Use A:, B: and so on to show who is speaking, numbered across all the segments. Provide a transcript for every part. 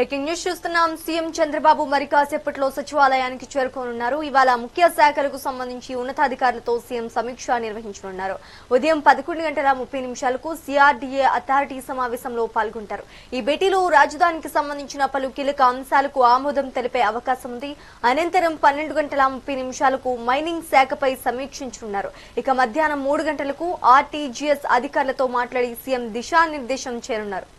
A: Breaking news చూస్తున్నాం. CM Chandrababu మరి కాసేపట్లో సచివాలయానికి చేరుకోనున్నారు. ఇవాళ ముఖ్య శాఖలకు సంబంధించి ఉన్నతాధికారులతో సీఎం సమీక్ష నిర్వహించనున్నారు. ఉదయం 11:30 సిఆర్డీఏ అథారిటీ సమావేశంలో పాల్గొంటారు. ఈ భేటీలో రాజధానికి సంబంధించిన పలు కీలక అంశాలకు ఆమోదం తెలిపే అవకాశం ఉంది. అనంతరం 12:30 మైనింగ్ శాఖపై సమీక్షించనున్నారు. ఇక మధ్యాహ్నం 3 గంటలకు ఆర్టీజీఎస్ అధికారులతో మాట్లాడి సీఎం దిశానిర్దేశం చేయనున్నారు.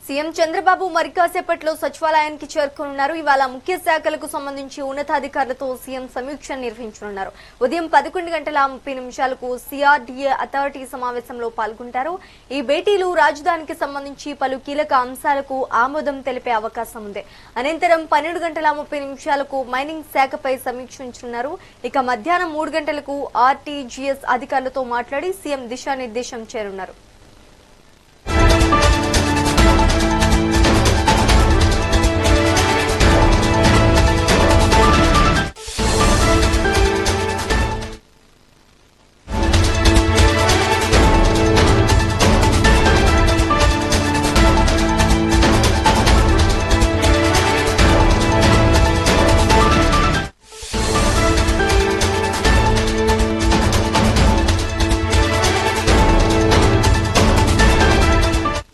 A: సీఎం చంద్రబాబు మరి కాసేపట్లో సచివాలయానికి చేరుకోనున్నారు. ఇవాళ ముఖ్య శాఖలకు సంబంధించి ఉన్నతాధికారులతో సీఎం సమీక్ష నిర్వహించనున్నారు. ఉదయం 11:30 సిఆర్డీఏ అథారిటీ సమావేశంలో పాల్గొంటారు. ఈ భేటీలు రాజధానికి సంబంధించి పలు కీలక అంశాలకు ఆమోదం తెలిపే అవకాశం ఉంది. అనంతరం 12:30 మైనింగ్ శాఖపై సమీక్షించనున్నారు. ఇక మధ్యాహ్నం 3 గంటలకు ఆర్టీజీఎస్ అధికారులతో మాట్లాడి సీఎం దిశానిర్దేశం చేయనున్నారు.